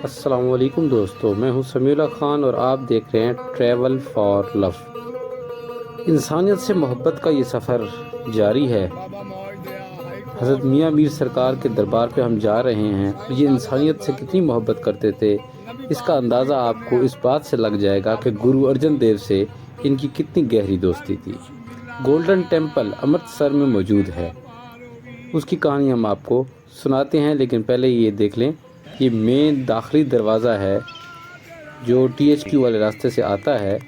السلام علیکم دوستو، میں ہوں سمیع اللہ خان اور آپ دیکھ رہے ہیں ٹریول فار لو۔ انسانیت سے محبت کا یہ سفر جاری ہے۔ حضرت میاں میر سرکار کے دربار پہ ہم جا رہے ہیں۔ یہ انسانیت سے کتنی محبت کرتے تھے، اس کا اندازہ آپ کو اس بات سے لگ جائے گا کہ گرو ارجن دیو سے ان کی کتنی گہری دوستی تھی۔ گولڈن ٹیمپل امرتسر میں موجود ہے، اس کی کہانی ہم آپ کو سناتے ہیں، لیکن پہلے یہ دیکھ لیں یہ مین داخلی دروازہ ہے جو ٹی ایچ کیو والے راستے سے آتا ہے،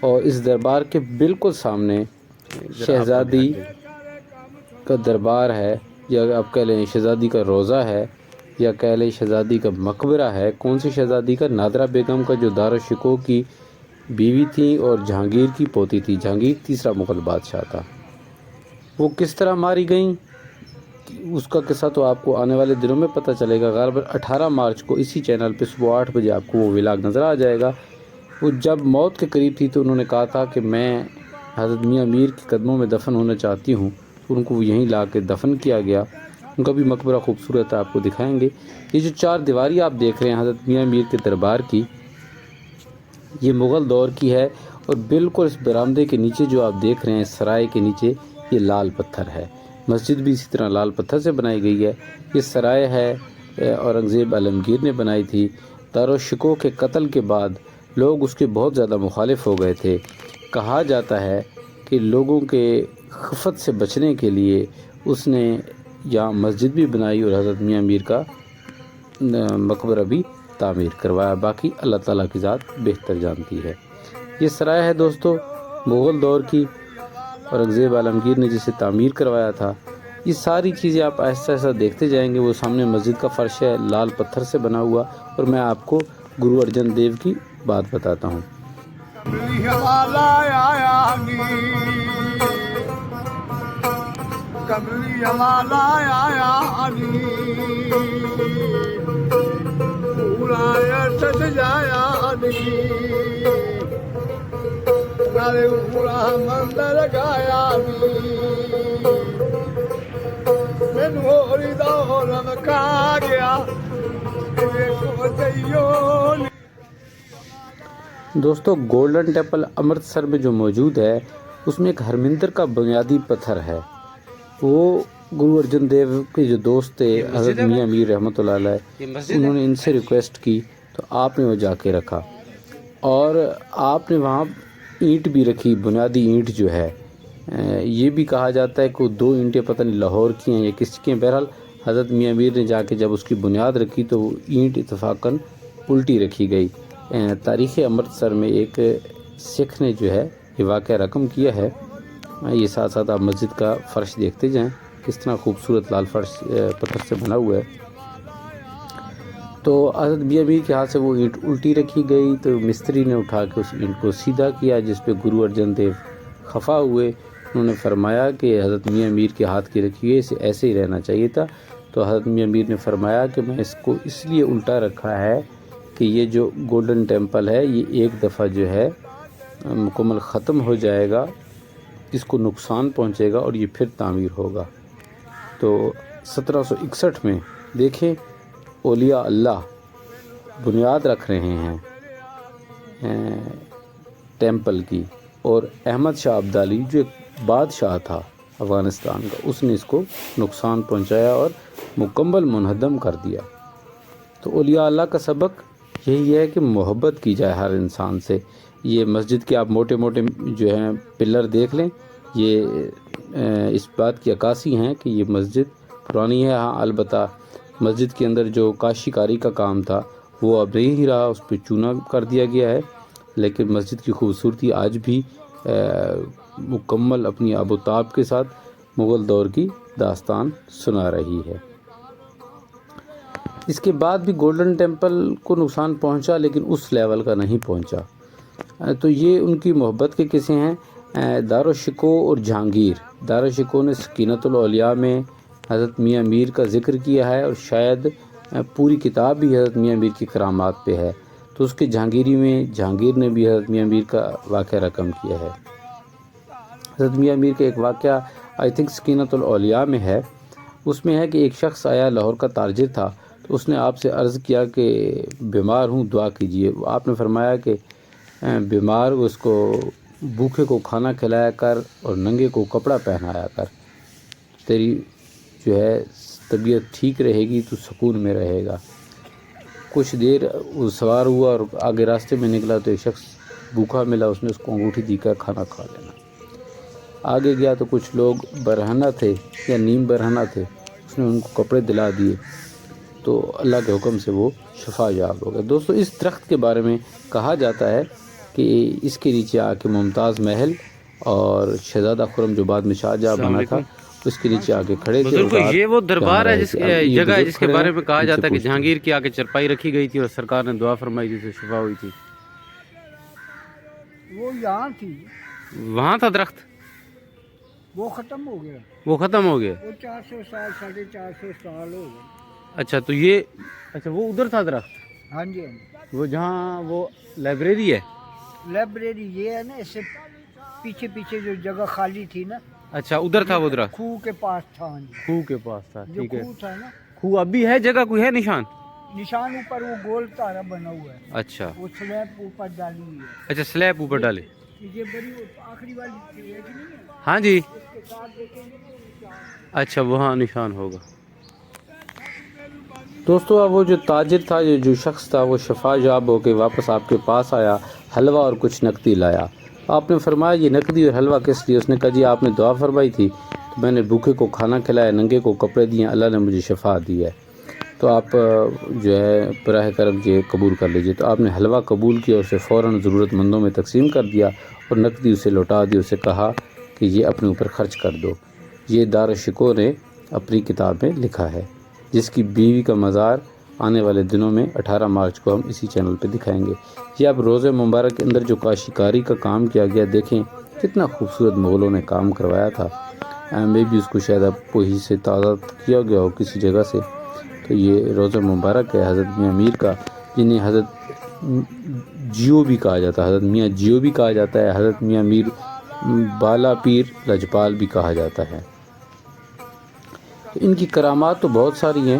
اور اس دربار کے بالکل سامنے شہزادی کا دربار ہے، یا آپ کہہ لیں شہزادی کا روضہ ہے، یا کہہ لیں شہزادی کا مقبرہ ہے۔ کون سی شہزادی کا؟ نادرہ بیگم کا، جو دارالشکوہ کی بیوی تھی اور جہانگیر کی پوتی تھی۔ جہانگیر تیسرا مغل بادشاہ تھا۔ وہ کس طرح ماری گئیں اس کا قصہ تو آپ کو آنے والے دنوں میں پتہ چلے گا۔ غالباً 18 مارچ کو اسی چینل پہ صبح 8 بجے آپ کو وہ ولاگ نظر آ جائے گا۔ وہ جب موت کے قریب تھی تو انہوں نے کہا تھا کہ میں حضرت میاں میر کے قدموں میں دفن ہونا چاہتی ہوں، تو ان کو یہیں لا کے دفن کیا گیا۔ ان کا بھی مقبرہ خوبصورت ہے، آپ کو دکھائیں گے۔ یہ جو 4 دیواری آپ دیکھ رہے ہیں حضرت میاں میر کے دربار کی، یہ مغل دور کی ہے، اور بالکل اس برآمدے کے نیچے جو آپ دیکھ رہے ہیں، سرائے کے نیچے، یہ لال پتھر ہے۔ مسجد بھی اسی طرح لال پتھر سے بنائی گئی ہے۔ یہ سرائے ہے اورنگزیب عالمگیر نے بنائی تھی۔ دارالشکوہ کے قتل کے بعد لوگ اس کے بہت زیادہ مخالف ہو گئے تھے۔ کہا جاتا ہے کہ لوگوں کے خفت سے بچنے کے لیے اس نے یہاں مسجد بھی بنائی اور حضرت میاں میر کا مقبرہ بھی تعمیر کروایا۔ باقی اللہ تعالیٰ کی ذات بہتر جانتی ہے۔ یہ سرائے ہے دوستو مغل دور کی، اورنگزیب عالمگیر نے جسے تعمیر کروایا تھا۔ یہ ساری چیزیں آپ ایسا ایسا دیکھتے جائیں گے۔ وہ سامنے مسجد کا فرش ہے، لال پتھر سے بنا ہوا، اور میں آپ کو گرو ارجن دیو کی بات بتاتا ہوں۔ دوستو گولڈن ٹیمپل امرتسر میں جو موجود ہے، اس میں ایک ہرمندر کا بنیادی پتھر ہے۔ وہ گرو ارجن دیو کے جو دوست تھے حضرت میاں میر رحمۃ اللہ علیہ، انہوں نے ان سے ریکویسٹ کی تو آپ نے وہ جا کے رکھا، اور آپ نے وہاں اینٹ بھی رکھی، بنیادی اینٹ جو ہے۔ یہ بھی کہا جاتا ہے کہ وہ 2 اینٹیں پتہ نہیں لاہور کی ہیں یا کس کی ہیں۔ بہرحال حضرت میاں میر نے جا کے جب اس کی بنیاد رکھی تو وہ اینٹ اتفاقاً الٹی رکھی گئی۔ تاریخ امرتسر میں ایک سکھ نے جو ہے یہ واقعہ رقم کیا ہے۔ یہ ساتھ ساتھ آپ مسجد کا فرش دیکھتے جائیں، کس طرح خوبصورت لال فرش پتھر سے بنا ہوا ہے۔ تو حضرت میاں میر کے ہاتھ سے وہ اینٹ الٹی رکھی گئی، تو مستری نے اٹھا کے اس اینٹ کو سیدھا کیا، جس پہ گرو ارجن دیو خفا ہوئے۔ انہوں نے فرمایا کہ حضرت میاں میر کے ہاتھ کی رکھی ہوئی اسے ایسے ہی رہنا چاہیے تھا۔ تو حضرت میاں میر نے فرمایا کہ میں اس کو اس لیے الٹا رکھا ہے کہ یہ جو گولڈن ٹیمپل ہے یہ ایک دفعہ جو ہے مکمل ختم ہو جائے گا، اس کو نقصان پہنچے گا اور یہ پھر تعمیر ہوگا۔ تو 1761 میں دیکھیں اولیاء اللہ بنیاد رکھ رہے ہیں ٹیمپل کی، اور احمد شاہ ابدالی جو ایک بادشاہ تھا افغانستان کا، اس نے اس کو نقصان پہنچایا اور مکمل منہدم کر دیا۔ تو اولیاء اللہ کا سبق یہی ہے کہ محبت کی جائے ہر انسان سے۔ یہ مسجد کے آپ موٹے موٹے جو ہیں پلر دیکھ لیں، یہ اس بات کی عکاسی ہیں کہ یہ مسجد پرانی ہے۔ ہاں البتہ مسجد کے اندر جو کاشی کاری کا کام تھا وہ اب نہیں ہی رہا، اس پہ چونا کر دیا گیا ہے، لیکن مسجد کی خوبصورتی آج بھی مکمل اپنی آب و تاب کے ساتھ مغل دور کی داستان سنا رہی ہے۔ اس کے بعد بھی گولڈن ٹیمپل کو نقصان پہنچا، لیکن اس لیول کا نہیں پہنچا۔ تو یہ ان کی محبت کے قصے ہیں۔ دارالشکوہ اور جہانگیر۔ دارالشکوہ نے سکینۃ الاولیاء میں حضرت میاں میر کا ذکر کیا ہے، اور شاید پوری کتاب بھی حضرت میاں میر کی کرامات پہ ہے۔ تو اس کے جہانگیری میں جہانگیر نے بھی حضرت میاں میر کا واقعہ رقم کیا ہے۔ حضرت میاں میر کا ایک واقعہ سکینۃ الاولیاء میں ہے۔ اس میں ہے کہ ایک شخص آیا، لاہور کا تاجر تھا، تو تو اس نے آپ سے عرض کیا کہ بیمار ہوں، دعا کیجیے۔ آپ نے فرمایا کہ بیمار اس کو بھوکے کو کھانا کھلایا کر اور ننگے کو کپڑا پہنایا کر، تیری جو ہے طبیعت ٹھیک رہے گی، تو سکون میں رہے گا۔ کچھ دیر وہ سوار ہوا اور آگے راستے میں نکلا تو ایک شخص بھوکا ملا، اس نے اس کو انگوٹھی دی کر کھانا کھا لینا۔ آگے گیا تو کچھ لوگ برہنہ تھے یا نیم برہنہ تھے، اس نے ان کو کپڑے دلا دیے، تو اللہ کے حکم سے وہ شفا یاب ہو گئے۔ دوستو، اس درخت کے بارے میں کہا جاتا ہے کہ اس کے نیچے آ کے ممتاز محل اور شہزادہ خرم جو بعد میں شاہ جہاں بنا تھا، اس کے نیچے آ کے کھڑے تھے۔ بزرگوں، یہ وہ دربار ہے جس جگہ ہے جس کے بارے میں کہا جاتا ہے کہ جہانگیر کی آگے چرپائی رکھی گئی تھی اور سرکار نے دعا فرمائی جس سے شفا ہوئی تھی۔ وہ یہاں تھی، وہاں تھا درخت، وہ ختم ہو گیا، وہ ختم ہو گیا۔ وہ 400 سال 450 سال ہو گئے۔ اچھا، تو یہ اچھا وہ ادھر تھا درخت، ہاں جی، ہاں جی، وہ جہاں وہ لائبریری ہے۔ لائبریری یہ ہے نا، اس سے پیچھے پیچھے جو جگہ خالی تھی نا، اچھا ادھر تھا وہ درخت، خوہ کے پاس تھا۔ ہاں جی، خوہ کے پاس تھا، جو ٹھیک ہے۔ خوہ تھا نا، خوہ اب بھی ہے، جگہ کوئی ہے نشان؟ نشان اوپر وہ گول تارا بنا ہوا ہے، اچھا وہ سلیب اوپر ڈالی ہوئی ہے۔ اچھا، سلیب اوپر ڈالے۔ یہ بڑی آخری والی تھی، ہے کہ نہیں ہے؟ ہاں جی، اس کے ساتھ دیکھیں گے نا نشان۔ اچھا وہاں نشان ہوگا۔ دوستو، اب وہ جو تاجر تھا، جو شخص تھا، وہ شفا یاب ہو کے واپس آپ کے پاس آیا، حلوہ اور کچھ نقدی لایا۔ آپ نے فرمایا یہ نقدی اور حلوہ کس لیے؟ اس نے کہا جی آپ نے دعا فرمائی تھی تو میں نے بھوکے کو کھانا کھلایا، ننگے کو کپڑے دیے، اللہ نے مجھے شفا دی ہے، تو آپ جو ہے براہ کرم یہ قبول کر لیجئے۔ تو آپ نے حلوہ قبول کیا، اسے فوراً ضرورت مندوں میں تقسیم کر دیا اور نقدی اسے لوٹا دی۔ اسے کہا کہ یہ اپنے اوپر خرچ کر دو۔ یہ دارالشکوہ نے اپنی کتاب میں لکھا ہے، جس کی بیوی کا مزار آنے والے دنوں میں 18 مارچ کو ہم اسی چینل پہ دکھائیں گے۔ یہ اب روزہ مبارک کے اندر جو کاشیکاری کا کام کیا گیا، دیکھیں کتنا خوبصورت مغلوں نے کام کروایا تھا۔ میں بھی اس کو شاید اب وہی سے تازہ کیا گیا ہو کسی جگہ سے۔ تو یہ روزہ مبارک ہے حضرت میاں میر کا، جنہیں حضرت جیو بھی کہا جاتا ہے، حضرت میاں جیو بھی کہا جاتا ہے، حضرت میاں میر بالا پیر لجپال بھی کہا جاتا ہے۔ تو ان کی کرامات تو بہت ساری ہیں،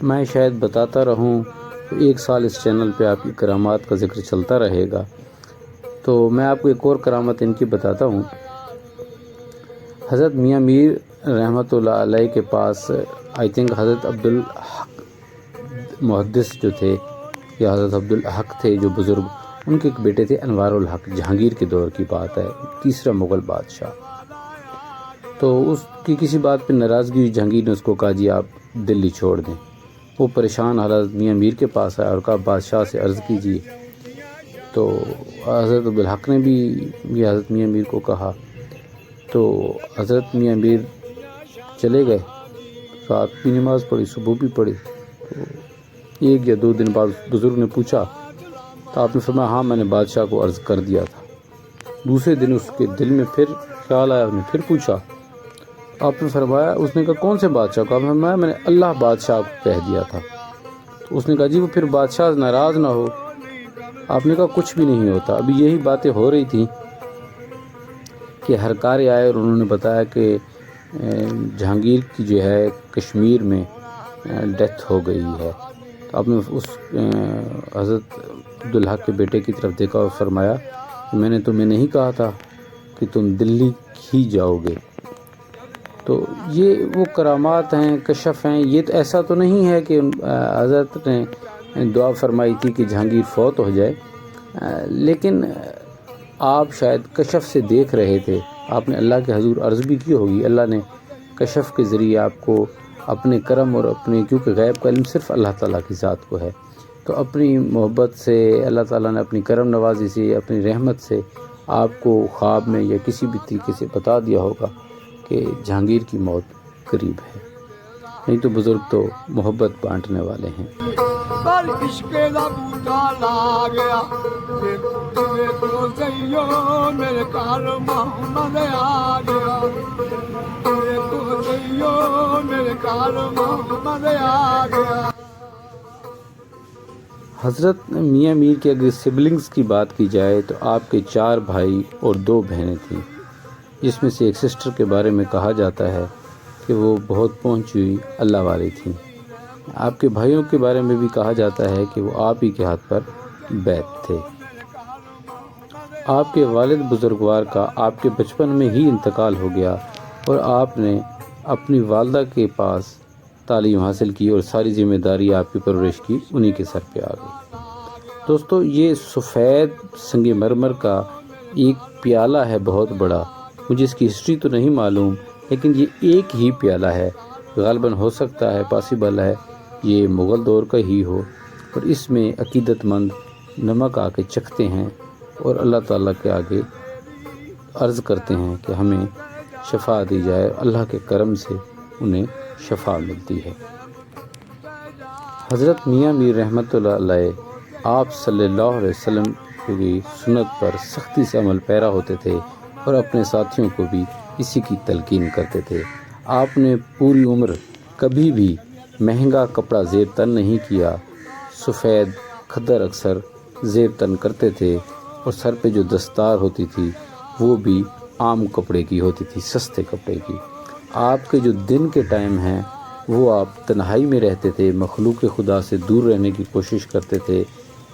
میں شاید بتاتا رہوں تو ایک سال اس چینل پہ آپ کی کرامات کا ذکر چلتا رہے گا۔ تو میں آپ کو ایک اور کرامت ان کی بتاتا ہوں۔ حضرت میاں میر رحمۃ اللہ علیہ کے پاس آئی تھنک حضرت عبدالحق محدث جو تھے، یا حضرت عبدالحق تھے جو بزرگ، ان کے ایک بیٹے تھے انوار الحق، جہانگیر کے دور کی بات ہے، تیسرا مغل بادشاہ۔ تو اس کی کسی بات پہ ناراضگی ہوئی، جہانگیر نے اس کو کہا جی آپ دلی چھوڑ دیں۔ وہ پریشان حضرت میاں میر کے پاس آیا اور کہا بادشاہ سے عرض کیجیے۔ تو حضرت عبدالحق نے بھی یہ حضرت میاں میر کو کہا، تو حضرت میاں میر چلے گئے، رات بھی نماز پڑھی، صبح بھی پڑھی۔ تو 1 یا 2 دن بعد بزرگ نے پوچھا تو آپ نے فرمایا ہاں میں نے بادشاہ کو عرض کر دیا تھا۔ دوسرے دن اس کے دل میں پھر خیال آیا، اس نے پھر پوچھا، آپ نے فرمایا، اس نے کہا کون سے بادشاہ کو؟ آپ نے فرمایا میں نے اللہ بادشاہ کو کہہ دیا تھا۔ تو اس نے کہا جی وہ پھر بادشاہ ناراض نہ ہو۔ آپ نے کہا کچھ بھی نہیں ہوتا۔ ابھی یہی باتیں ہو رہی تھیں کہ ہرکارے آئے اور انہوں نے بتایا کہ جہانگیر کی جو ہے کشمیر میں ڈیتھ ہو گئی ہے۔ تو آپ نے اس حضرت عبدالحق کے بیٹے کی طرف دیکھا اور فرمایا کہ میں نے تمہیں نہیں کہا تھا کہ تم دلی ہی جاؤ گے۔ تو یہ وہ کرامات ہیں، کشف ہیں۔ یہ تو ایسا تو نہیں ہے کہ حضرت نے دعا فرمائی تھی کہ جہانگیر فوت ہو جائے، لیکن آپ شاید کشف سے دیکھ رہے تھے، آپ نے اللہ کے حضور عرض بھی کی ہوگی، اللہ نے کشف کے ذریعے آپ کو اپنے کرم اور اپنے، کیونکہ غیب کا علم صرف اللہ تعالیٰ کی ذات کو ہے، تو اپنی محبت سے اللہ تعالیٰ نے اپنی کرم نوازی سے، اپنی رحمت سے آپ کو خواب میں یا کسی بھی طریقے سے بتا دیا ہوگا کہ جہانگیر کی موت قریب ہے۔ نہیں تو بزرگ تو محبت بانٹنے والے ہیں۔ پر عشق دا بوٹا لا گیا، میرے تو سیو میرے گھر محمد آ گیا، میرے تو سیو میرے گھر محمد آ گیا۔ حضرت میاں میر کے اگر سبلنگز کی بات کی جائے تو آپ کے 4 بھائی اور 2 بہنیں تھیں، جس میں سے ایک سسٹر کے بارے میں کہا جاتا ہے کہ وہ بہت پہنچی ہوئی اللہ والی تھیں۔ آپ کے بھائیوں کے بارے میں بھی کہا جاتا ہے کہ وہ آپ ہی کے ہاتھ پر بیت تھے۔ آپ کے والد بزرگوار کا آپ کے بچپن میں ہی انتقال ہو گیا اور آپ نے اپنی والدہ کے پاس تعلیم حاصل کی اور ساری ذمہ داری آپ کی پرورش کی انہی کے سر پہ آ گئی۔ دوستو یہ سفید سنگ مرمر کا ایک پیالہ ہے بہت بڑا، مجھے اس کی ہسٹری تو نہیں معلوم، لیکن یہ ایک ہی پیالہ ہے، غالباً ہو سکتا ہے پاسبل ہے یہ مغل دور کا ہی ہو، اور اس میں عقیدت مند نمک آ کے چکھتے ہیں اور اللہ تعالیٰ کے آگے عرض کرتے ہیں کہ ہمیں شفا دی جائے، اللہ کے کرم سے انہیں شفا ملتی ہے۔ حضرت میاں میر رحمۃ اللہ علیہ آپ صلی اللہ علیہ وسلم کی سنت پر سختی سے عمل پیرا ہوتے تھے اور اپنے ساتھیوں کو بھی اسی کی تلقین کرتے تھے۔ آپ نے پوری عمر کبھی بھی مہنگا کپڑا زیب تن نہیں کیا، سفید کھدر اکثر زیب تن کرتے تھے، اور سر پہ جو دستار ہوتی تھی وہ بھی عام کپڑے کی ہوتی تھی، سستے کپڑے کی۔ آپ کے جو دن کے ٹائم ہیں وہ آپ تنہائی میں رہتے تھے، مخلوق خدا سے دور رہنے کی کوشش کرتے تھے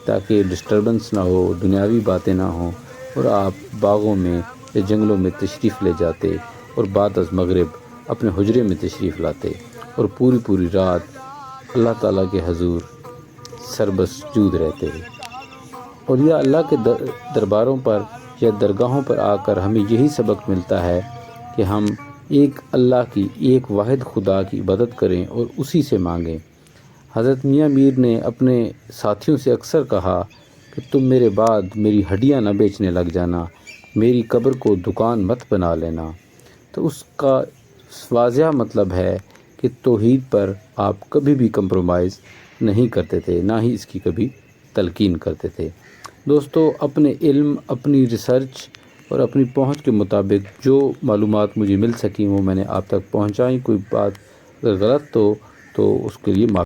تاکہ ڈسٹربنس نہ ہو، دنیاوی باتیں نہ ہوں، اور آپ باغوں میں یا جنگلوں میں تشریف لے جاتے اور بعد از مغرب اپنے حجرے میں تشریف لاتے اور پوری رات اللہ تعالیٰ کے حضور سربسجود رہتے ہیں۔ اور یہ اللہ کے درباروں پر یا درگاہوں پر آ کر ہمیں یہی سبق ملتا ہے کہ ہم ایک اللہ کی، ایک واحد خدا کی عبادت کریں اور اسی سے مانگیں۔ حضرت میاں میر نے اپنے ساتھیوں سے اکثر کہا کہ تم میرے بعد میری ہڈیاں نہ بیچنے لگ جانا، میری قبر کو دکان مت بنا لینا۔ تو اس کا واضح مطلب ہے کہ توحید پر آپ کبھی بھی کمپرومائز نہیں کرتے تھے، نہ ہی اس کی کبھی تلقین کرتے تھے۔ دوستو اپنے علم، اپنی ریسرچ اور اپنی پہنچ کے مطابق جو معلومات مجھے مل سکیں وہ میں نے آپ تک پہنچائیں۔ کوئی بات اگر غلط تو اس کے لیے معافی